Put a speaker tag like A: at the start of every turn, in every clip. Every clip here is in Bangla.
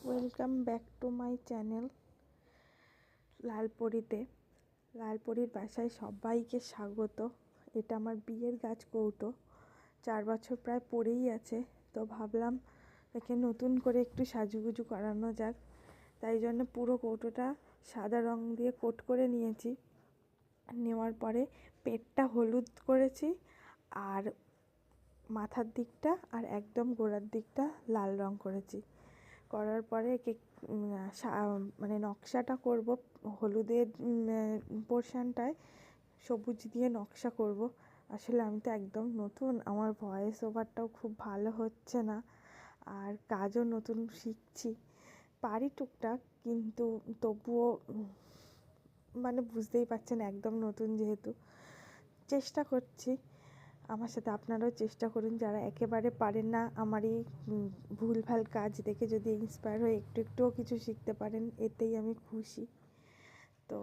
A: Welcome back to my channel লালপরীতে। লালপরীর বাসায় সবাইকে স্বাগত। এটা আমার বিয়ের গাছ কৌটো, 4 বছর প্রায় পড়েই আছে। তো ভাবলাম একে নতুন করে একটু সাজুগুজু করানো যাক, তাই জন্য পুরো কৌটোটা সাদা রং দিয়ে কোট করে নিয়েছি। নেওয়ার পরে পেটটা হলুদ করেছি, আর মাথার দিকটা আর একদম গোড়ার দিকটা লাল রং করেছি। করার পরে একে মানে নকশাটা করব হলুদের পোর্শনটায় সবুজ দিয়ে নকশা করব। আসলে আমি তো একদম নতুন, আমার ভয়েস ওভারটাও খুব ভালো হচ্ছে না, আর কাজও নতুন শিখছি। পারি টুকটাক, কিন্তু তবুও মানে বুঝতেই পারছেন একদম নতুন যেহেতু। চেষ্টা করছি, আমার সাথে আপনারাও চেষ্টা করুন যারা একেবারে পারেন না। আমার এই ভুলভাল কাজ দেখে যদি ইন্সপায়ার হয়ে একটু একটুও কিছু শিখতে পারেন, এতেই আমি খুশি। তো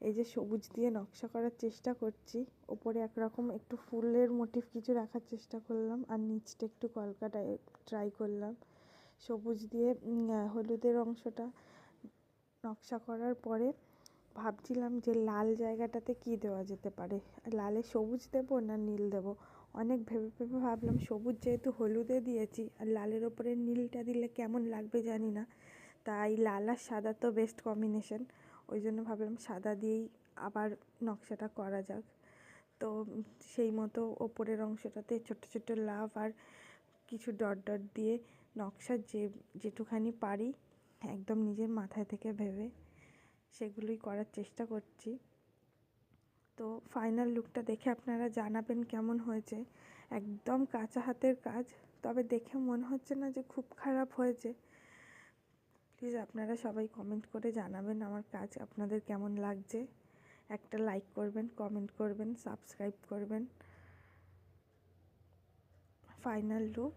A: এই যে সবুজ দিয়ে নকশা করার চেষ্টা করছি, ওপরে একরকম একটু ফুলের মোটিভ কিছু রাখার চেষ্টা করলাম, আর নিচটা একটু কলকা ট্রাই করলাম। সবুজ দিয়ে হলুদের অংশটা নকশা করার পরে ভাবছিলাম যে লাল জায়গাটাতে কি দেওয়া যেতে পারে, লালে সবুজ দেবো না নীল দেবো। অনেক ভেবে ভেবে ভাবলাম সবুজ যেহেতু হলুদে দিয়েছি, আর লালের ওপরে নীলটা দিলে কেমন লাগবে জানি না, তাই লাল আর সাদা তো বেস্ট কম্বিনেশন। ওই জন্য ভাবলাম সাদা দিয়েই আবার নকশাটা করা যাক। তো সেই মতো ওপরের অংশটাতে ছোট ছোট লাভ আর কিছু ডট ডট দিয়ে নকশা যেটুখানি পারি একদম নিজের মাথায় থেকে ভেবে সেগুলোই করার চেষ্টা করছি। তো ফাইনাল লুকটা দেখে আপনারা জানাবেন কেমন হয়েছে। একদম কাঁচা হাতের কাজ, তবে দেখে মনে হচ্ছে না যে খুব খারাপ হয়েছে। প্লিজ আপনারা সবাই কমেন্ট করে জানাবেন আমার কাজ আপনাদের কেমন লাগছে। একটা লাইক করবেন, কমেন্ট করবেন, সাবস্ক্রাইব করবেন। Final look